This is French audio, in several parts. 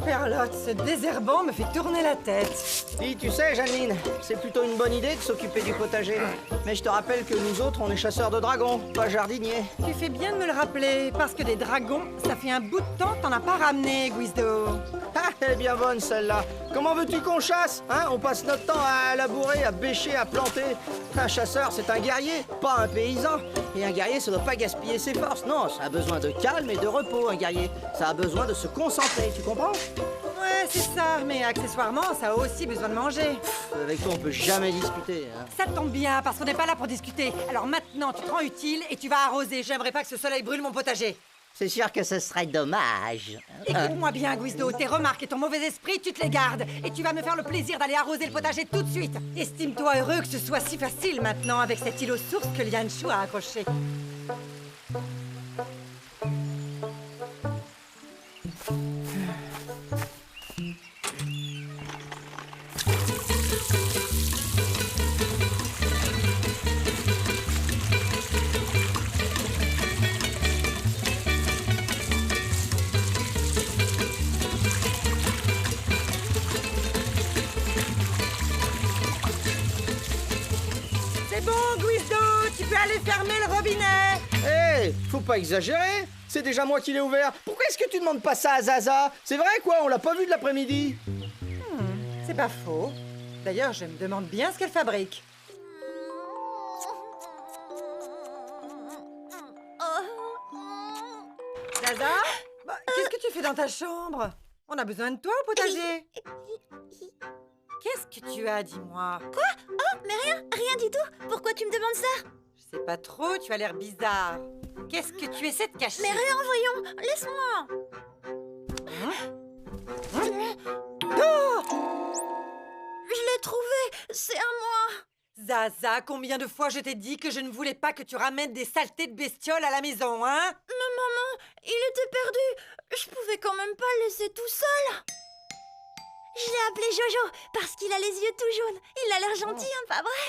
Perlotte, ce désherbant me fait tourner la tête. Dis, tu sais, Janine, c'est plutôt une bonne idée de s'occuper du potager. Mais je te rappelle que nous autres, on est chasseurs de dragons, pas jardiniers. Tu fais bien de me le rappeler, parce que des dragons, ça fait un bout de temps que t'en as pas ramené, Guizdo. Ah, elle est bien bonne, celle-là. Comment veux-tu qu'on chasse, hein? On passe notre temps à labourer, à bêcher, à planter. Un chasseur, c'est un guerrier, pas un paysan. Et un guerrier, ça doit pas gaspiller ses forces. Non, ça a besoin de calme et de repos, un guerrier. Ça a besoin de se concentrer, tu comprends? Ouais, c'est ça, mais accessoirement, ça a aussi besoin de manger. Avec toi, on peut jamais discuter, hein. Ça tombe bien, parce qu'on n'est pas là pour discuter. Alors maintenant, tu te rends utile et tu vas arroser. J'aimerais pas que ce soleil brûle mon potager. C'est sûr que ce serait dommage. Écoute-moi bien, Guizdo, tes remarques et ton mauvais esprit, tu te les gardes. Et tu vas me faire le plaisir d'aller arroser le potager tout de suite. Estime-toi heureux que ce soit si facile maintenant avec cette île aux sources que Lianshu a accrochée. C'est bon, Guizdo, tu peux aller fermer le robinet. Hé, faut pas exagérer. C'est déjà moi qui l'ai ouvert. Pourquoi est-ce que tu demandes pas ça à Zaza? C'est vrai quoi, on l'a pas vu de l'après-midi. C'est pas faux. D'ailleurs, je me demande bien ce qu'elle fabrique. Zaza, qu'est-ce que tu fais dans ta chambre? On a besoin de toi au potager. Qu'est-ce que tu as, dis-moi? Quoi? Oh, mais rien du tout. Pourquoi tu me demandes ça? Je sais pas trop, tu as l'air bizarre. Qu'est-ce que tu essaies de cacher? Mais rien, voyons. Laisse-moi. Je l'ai trouvé. C'est à moi. Zaza, combien de fois je t'ai dit que je ne voulais pas que tu ramènes des saletés de bestioles à la maison, hein? Mais maman, il était perdu. Je pouvais quand même pas le laisser tout seul. Je l'ai appelé Jojo parce qu'il a les yeux tout jaunes. Il a l'air gentil, hein, pas vrai?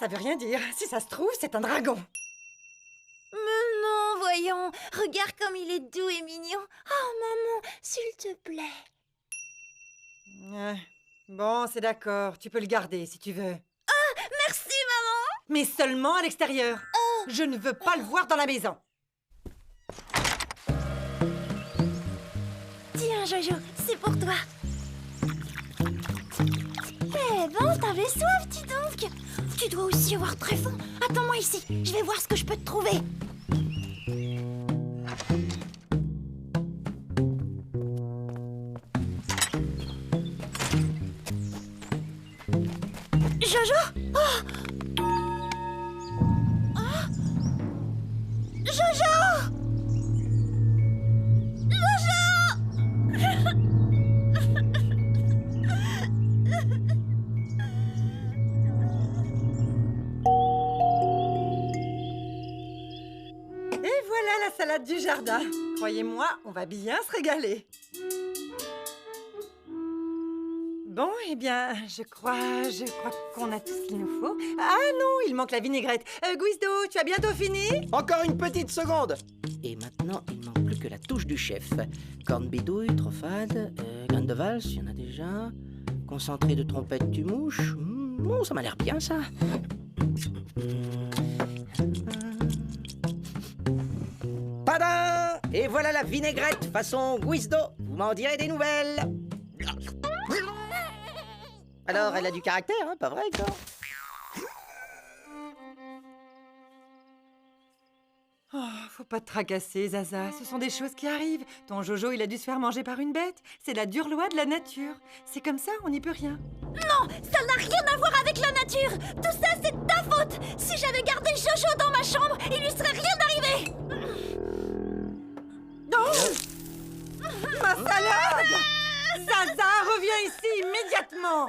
Ça veut rien dire. Si ça se trouve, c'est un dragon. Mais non, voyons. Regarde comme il est doux et mignon. Oh, maman, s'il te plaît. Bon, c'est d'accord. Tu peux le garder si tu veux. Merci, maman. Mais seulement à l'extérieur. Je ne veux pas le voir dans la maison. Tiens, Jojo, c'est pour toi. Eh ben, t'avais soif, dis donc. Tu dois aussi avoir très faim. Attends-moi ici, je vais voir ce que je peux te trouver. Jojo? Oh! Oh! Jojo! Et voilà la salade du jardin. Croyez-moi, on va bien se régaler. Bon, eh bien, je crois qu'on a tout ce qu'il nous faut. Ah non, il manque la vinaigrette. Guizdo, tu as bientôt fini? Encore une petite seconde. Et maintenant, il manque plus que la touche du chef. Corne bidouille, trop fade, graine de valse, il y en a déjà. Concentré de trompette du mouche. Bon, ça m'a l'air bien, ça. Tada! Et voilà la vinaigrette façon Guizdo. Vous m'en direz des nouvelles. Alors, elle a du caractère, hein, pas vrai, quoi? Oh, faut pas te tracasser, Zaza. Ce sont des choses qui arrivent. Ton Jojo, il a dû se faire manger par une bête. C'est la dure loi de la nature. C'est comme ça, on n'y peut rien. Non, ça n'a rien à voir avec la nature. Tout ça, c'est de ta faute. Si j'avais gardé Jojo dans ma chambre, il lui serait rien arrivé. Non! Ma salade! Zaza, reviens ici immédiatement!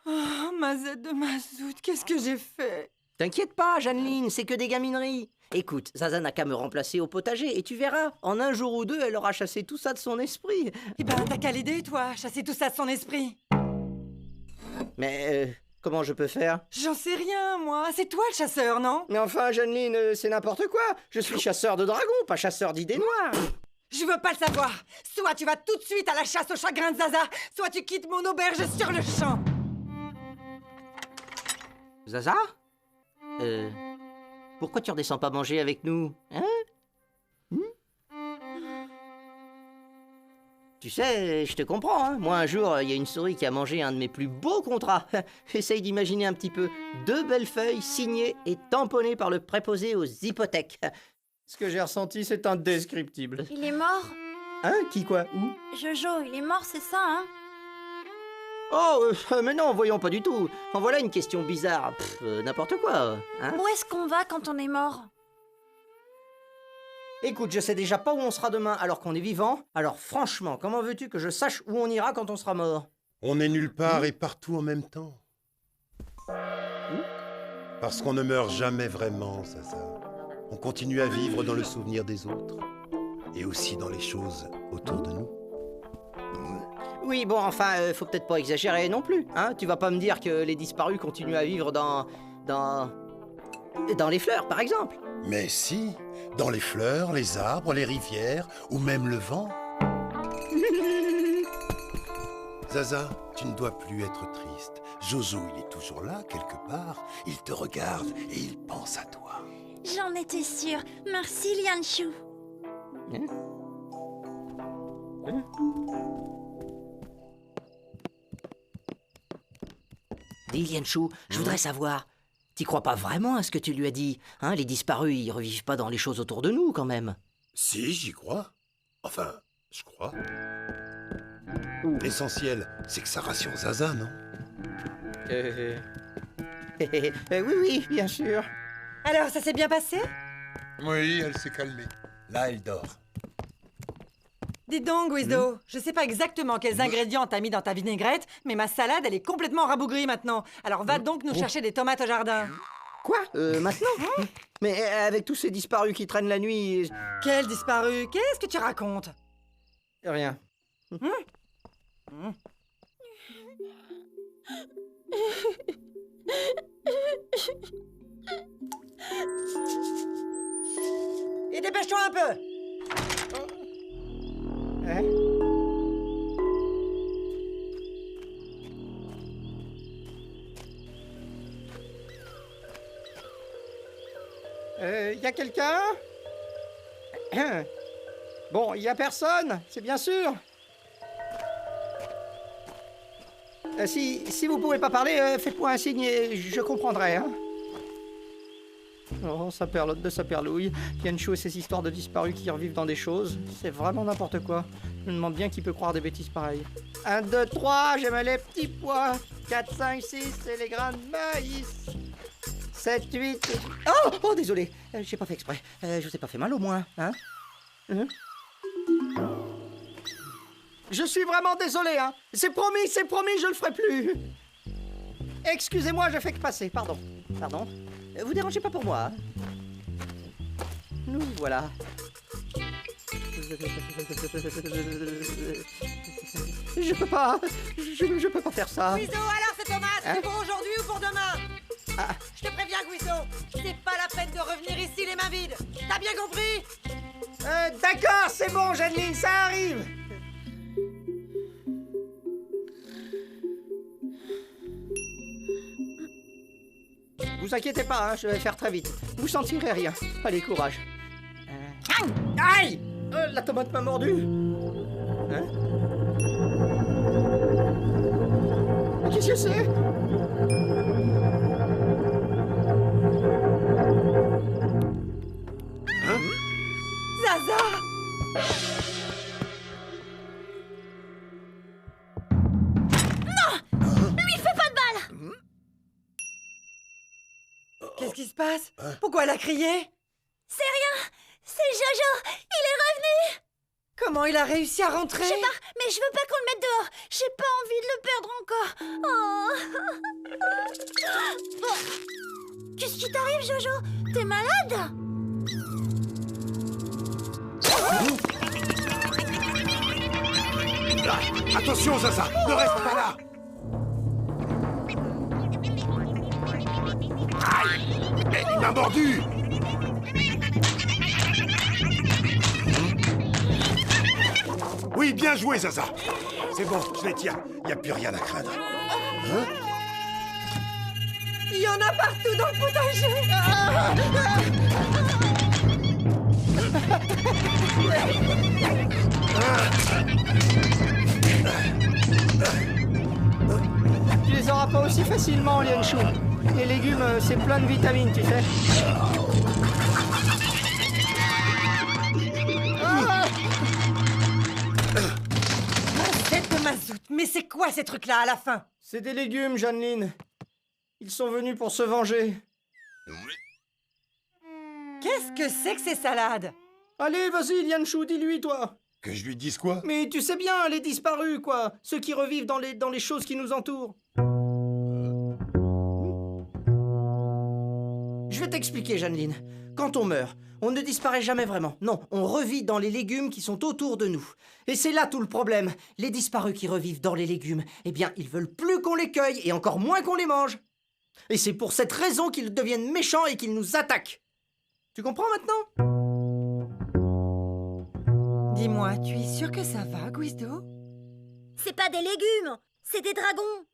Oh, ma Z de mazout, qu'est-ce que j'ai fait? T'inquiète pas, Jeanneline, c'est que des gamineries. Écoute, Zaza n'a qu'à me remplacer au potager et tu verras, en un jour ou deux, elle aura chassé tout ça de son esprit. Eh ben, t'as qu'à l'aider, toi, chasser tout ça de son esprit. Mais Comment je peux faire? J'en sais rien, moi. C'est toi le chasseur, non? Mais enfin, Jeanneline, c'est n'importe quoi. Je suis chasseur de dragons, pas chasseur d'idées noires. Je veux pas le savoir. Soit tu vas tout de suite à la chasse au chagrin de Zaza, soit tu quittes mon auberge sur le champ. Zaza? Pourquoi tu redescends pas manger avec nous? Hein? Tu sais, je te comprends, hein. Moi, un jour, il y a une souris qui a mangé un de mes plus beaux contrats. Essaye d'imaginer un petit peu. 2 belles feuilles signées et tamponnées par le préposé aux hypothèques. Ce que j'ai ressenti, c'est indescriptible. Il est mort. Hein? Qui, quoi? Où? Jojo, il est mort, c'est ça, hein? Oh, mais non, voyons pas du tout. En voilà une question bizarre. N'importe quoi, hein? Où est-ce qu'on va quand on est mort? Écoute, je sais déjà pas où on sera demain alors qu'on est vivant. Alors franchement, comment veux-tu que je sache où on ira quand on sera mort? On est nulle part et partout en même temps. Parce qu'on ne meurt jamais vraiment, Zaza. On continue à vivre dans le souvenir des autres. Et aussi dans les choses autour de nous. Oui, bon, enfin, faut peut-être pas exagérer non plus, hein? Tu vas pas me dire que les disparus continuent à vivre dans les fleurs, par exemple. Mais si, dans les fleurs, les arbres, les rivières, ou même le vent. Zaza, tu ne dois plus être triste. Jojo, il est toujours là, quelque part. Il te regarde et il pense à toi. J'en étais sûre. Merci, Lianshu. Dis, Lianshu, je voudrais savoir, t'y crois pas vraiment à ce que tu lui as dit? Hein, les disparus, ils revivent pas dans les choses autour de nous, quand même. Si, j'y crois. Enfin, je crois. L'essentiel, c'est que ça rassure Zaza, non? Oui, bien sûr. Alors, ça s'est bien passé? Oui, elle s'est calmée. Là, elle dort. Dis donc, Guido, je sais pas exactement quels ingrédients t'as mis dans ta vinaigrette, mais ma salade, elle est complètement rabougrie maintenant. Alors va donc nous chercher des tomates au jardin. Quoi? Maintenant? Mais avec tous ces disparus qui traînent la nuit... Quel disparu? Qu'est-ce que tu racontes? Rien. Et dépêche-toi un peu! Hein? Y a quelqu'un? Bon, y a personne, c'est bien sûr. Si vous pouvez pas parler, faites-moi un signe et je comprendrai, hein. Oh, sa perlotte de sa perlouille. Lianshu et ses histoires de disparus qui revivent dans des choses. C'est vraiment n'importe quoi. Je me demande bien qui peut croire des bêtises pareilles. 1, 2, 3, j'aime les petits pois. 4, 5, 6, c'est les grains de maïs. 7, 8... Oh, désolé. J'ai pas fait exprès. Je vous ai pas fait mal au moins, hein? Je suis vraiment désolé, hein. C'est promis, je le ferai plus. Excusez-moi, je fais que passer, pardon. Pardon. Vous dérangez pas pour moi, hein? Nous voilà. Je peux pas. Je peux pas faire ça. Guido, alors ces tomates, Hein? c'est pour aujourd'hui ou pour demain? Ah, Je te préviens, Guido, c'est pas la peine de revenir ici les mains vides. T'as bien compris? d'accord, c'est bon, Jeanneline, ça arrive. Vous inquiétez pas, hein, je vais faire très vite. Vous sentirez rien. Allez, courage. Aïe! La tomate m'a mordu. Hein? Qu'est-ce que c'est? Zaza! Lui, fais pas de balle! Qu'est-ce qui se passe? Pourquoi elle a crié? C'est rien! C'est Jojo! Il est revenu! Comment il a réussi à rentrer? Je sais pas, mais je veux pas qu'on le mette dehors! J'ai pas envie de le perdre encore! Oh. Bon. Qu'est-ce qui t'arrive, Jojo? T'es malade? Attention, Zaza, ne reste pas là. m'a mordu! Oui, bien joué, Zaza! C'est bon, je les tiens. Y a plus rien à craindre. Hein? Il y en a partout dans le potager. Tu les auras pas aussi facilement, Lianchou. Les légumes, c'est plein de vitamines, tu sais. Cette mazoute, mais c'est quoi ces trucs-là à la fin? C'est des légumes, Jeanneline. Ils sont venus pour se venger. Qu'est-ce que c'est que ces salades? Allez, vas-y, Lianchou, dis-lui, toi. Que je lui dise quoi? Mais tu sais bien, les disparus, quoi. Ceux qui revivent dans les choses qui nous entourent. Je vais t'expliquer, Jeanneline. Quand on meurt, on ne disparaît jamais vraiment. Non, on revit dans les légumes qui sont autour de nous. Et c'est là tout le problème. Les disparus qui revivent dans les légumes, eh bien, ils veulent plus qu'on les cueille et encore moins qu'on les mange. Et c'est pour cette raison qu'ils deviennent méchants et qu'ils nous attaquent. Tu comprends maintenant? Dis-moi, tu es sûr que ça va, Guizdo? C'est pas des légumes, c'est des dragons.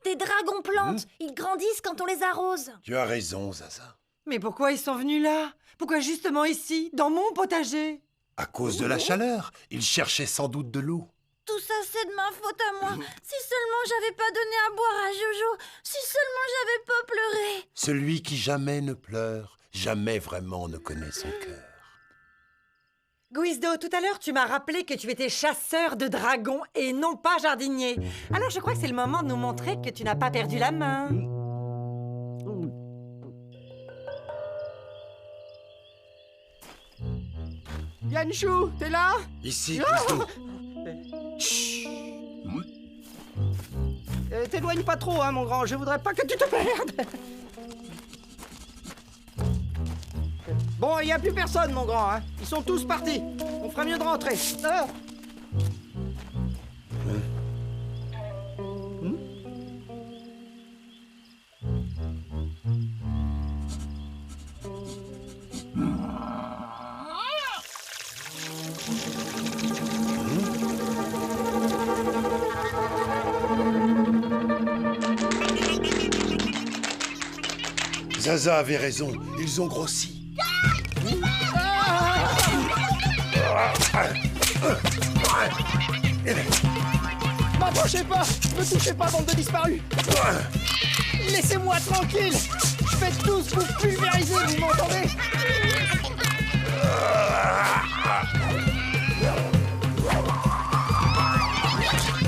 Des dragons plantes. Ils grandissent quand on les arrose. Tu as raison, Zaza. Mais pourquoi ils sont venus là? Pourquoi justement ici, dans mon potager? À cause de la chaleur, il cherchait sans doute de l'eau. Tout ça, c'est de ma faute à moi. Si seulement j'avais pas donné à boire à Jojo. Si seulement j'avais pas pleuré. Celui qui jamais ne pleure, jamais vraiment ne connaît son cœur. Guizdo, tout à l'heure, tu m'as rappelé que tu étais chasseur de dragons et non pas jardinier. Alors je crois que c'est le moment de nous montrer que tu n'as pas perdu la main. Lianchou, t'es là? Ici, Guizdo. T'éloigne pas trop, hein, mon grand. Je voudrais pas que tu te perdes. Bon, il n'y a plus personne, mon grand, hein. Ils sont tous partis. On ferait mieux de rentrer. Ah. Zaza avait raison, ils ont grossi. M'approchez pas! Ne touchez pas, bande de disparus! Laissez-moi tranquille! Je vais tous vous pulvériser, vous m'entendez?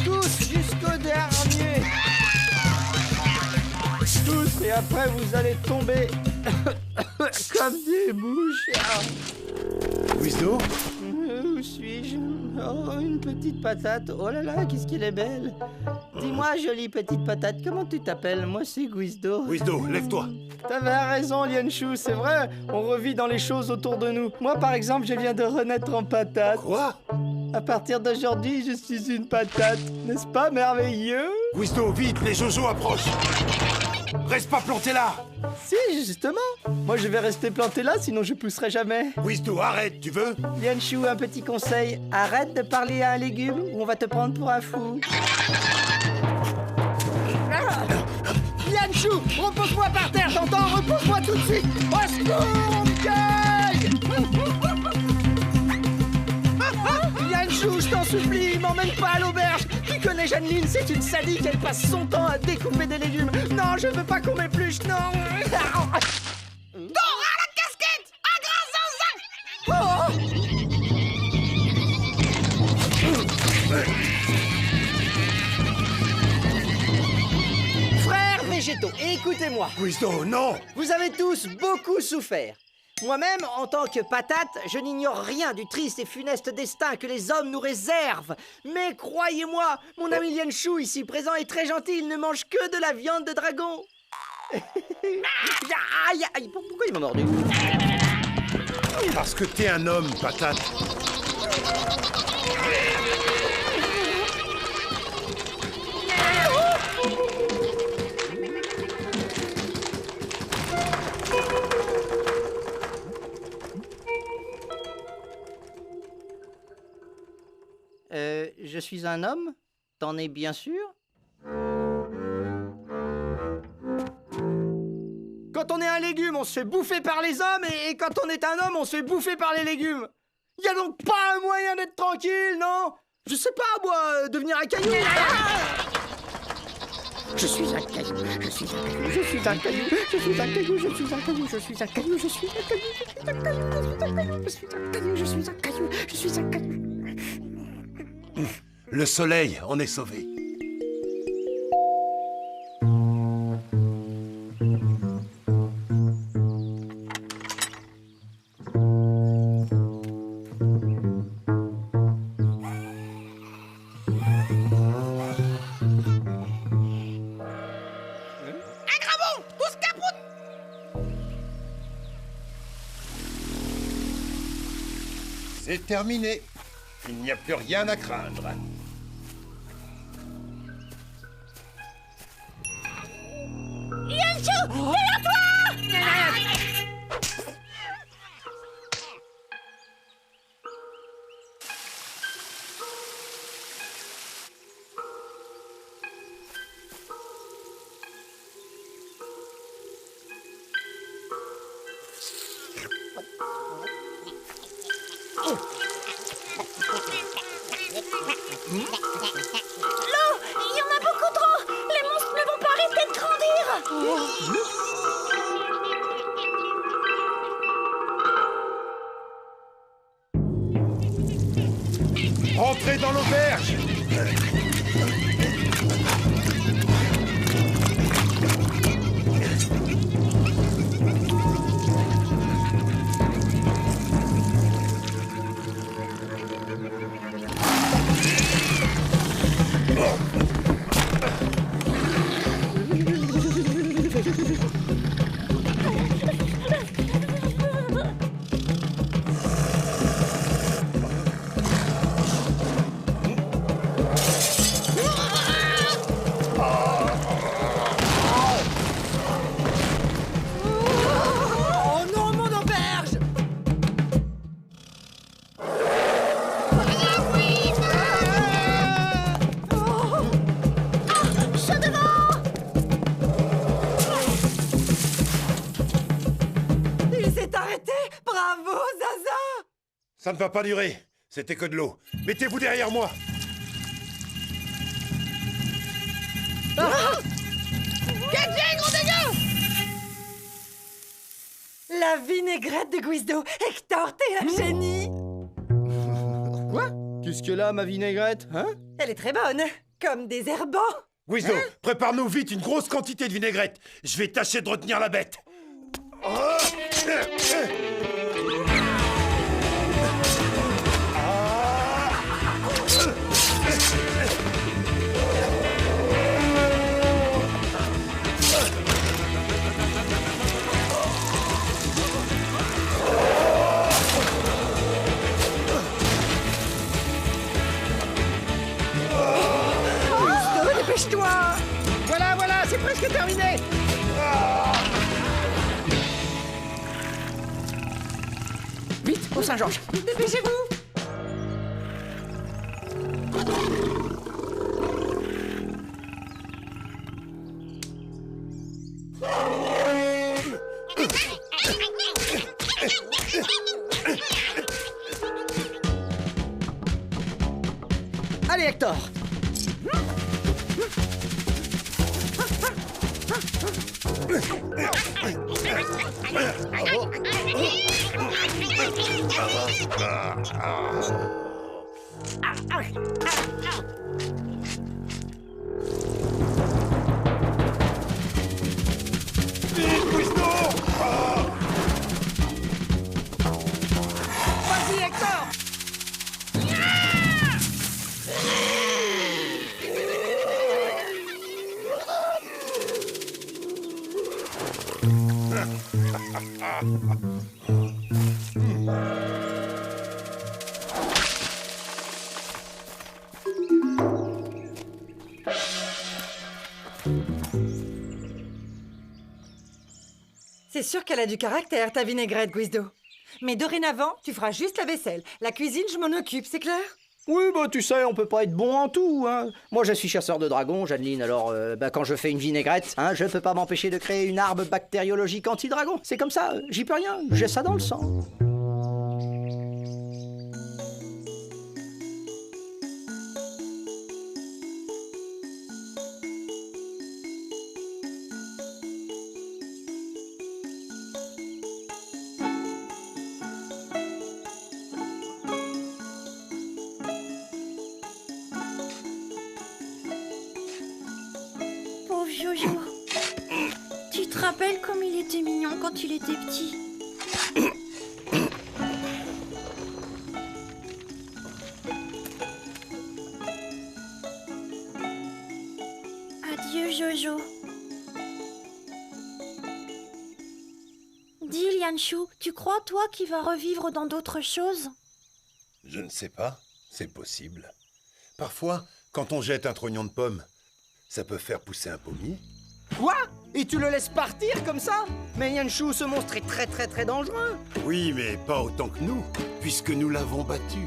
Tous jusqu'au dernier! Tous, et après vous allez tomber comme des mouches! Guizdo? Où suis-je? Oh, une petite patate. Oh là là, qu'est-ce qu'elle est belle. Dis-moi, jolie petite patate, comment tu t'appelles? Moi, c'est Guizdo. Guizdo, lève-toi. T'avais raison, Lianchou, c'est vrai. On revit dans les choses autour de nous. Moi, par exemple, je viens de renaître en patate. Quoi? À partir d'aujourd'hui, je suis une patate. N'est-ce pas merveilleux? Guizdo, vite, les Jojo approchent. Reste pas planté là. Si, justement. Moi, je vais rester planté là, sinon je pousserai jamais. Guizdo, arrête, tu veux? Lianchou, un petit conseil. Arrête de parler à un légume ou on va te prendre pour un fou. Lianchou, repose-moi par terre, t'entends? Repose-moi tout de suite. Au secours, on me cueille. Lianchou, je t'en supplie, m'emmène pas à l'auberge. Tu connais Jeanneline, c'est une sadique, elle passe son temps à découper des légumes. Non, je veux pas qu'on m'épluche, non. T'auras la casquette, un grand zinzin. Frères végétaux, écoutez-moi. Guizdo, non. Vous avez tous beaucoup souffert. Moi-même, en tant que patate, je n'ignore rien du triste et funeste destin que les hommes nous réservent. Mais croyez-moi, mon ami Lianchou ici présent est très gentil, il ne mange que de la viande de dragon. Aïe, aïe, pourquoi il m'a mordu? Parce que t'es un homme, patate. Je suis un homme? T'en es bien sûr? Quand on est un légume, on se fait bouffer par les hommes, et quand on est un homme, on se fait bouffer par les légumes. Y a donc pas un moyen d'être tranquille, non? Je sais pas, moi, devenir un caillou. Je suis un caillou, je suis un caillou, je suis un caillou, je suis un caillou, je suis un caillou, je suis un caillou, je suis un caillou, je suis un caillou, je suis un caillou, je suis un caillou, je suis un caillou. Le soleil, on est sauvé. C'est terminé. Il n'y a plus rien à craindre. Yancho, derrière toi! L'eau, il y en a beaucoup trop! Les monstres ne vont pas arrêter de grandir! Entrez dans l'auberge. Oh non, mon auberge! Chaud devant! Il s'est arrêté! Bravo, Zaza! Ça ne va pas durer. C'était que de l'eau. Mettez-vous derrière moi. La vinaigrette de Guizdo! Hector, t'es un génie! Quoi? Qu'est-ce que là, ma vinaigrette, hein? Elle est très bonne, comme des herbants! Guizdo, prépare-nous vite une grosse quantité de vinaigrette. Je vais tâcher de retenir la bête. Guizdo, dépêche-toi! Voilà, voilà, c'est presque terminé. Vite, au Saint-Georges. Dépêchez-vous! Allez, Hector. Vite, Guizdo! Vas-y, Hector. C'est sûr qu'elle a du caractère, ta vinaigrette, Guizdo. Mais dorénavant, tu feras juste la vaisselle. La cuisine, je m'en occupe, c'est clair? Oui, bah tu sais, on peut pas être bon en tout, hein. Moi, je suis chasseur de dragons, Jeanneline, alors quand je fais une vinaigrette, hein, je peux pas m'empêcher de créer une arme bactériologique anti-dragon. C'est comme ça, j'y peux rien, j'ai ça dans le sang. Pauvre Jojo. Tu te rappelles comme il était mignon quand il était petit? Adieu, Jojo. Dis, Lianshu, tu crois, toi, qu'il va revivre dans d'autres choses? Je ne sais pas, c'est possible. Parfois, quand on jette un trognon de pomme, ça peut faire pousser un pommier. Quoi? Et tu le laisses partir comme ça? Mais Yanshu, ce monstre est très dangereux. Oui, mais pas autant que nous, puisque nous l'avons battu.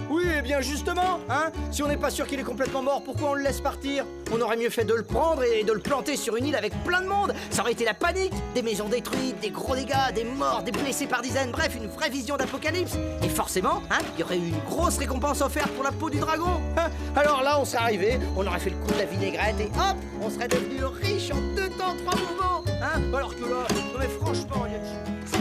Oui, eh bien justement, hein. Si on n'est pas sûr qu'il est complètement mort, pourquoi on le laisse partir? On aurait mieux fait de le prendre et de le planter sur une île avec plein de monde. Ça aurait été la panique. Des maisons détruites, des gros dégâts, des morts, des blessés par dizaines. Bref, une vraie vision d'apocalypse. Et forcément, hein, il y aurait eu une grosse récompense offerte pour la peau du dragon. Hein. Alors là, on serait arrivé, on aurait fait le coup de la vinaigrette et hop, on serait devenu riche en 2 temps, 3 mouvements. Hein. Alors que là, non mais franchement, Yanshu, c'est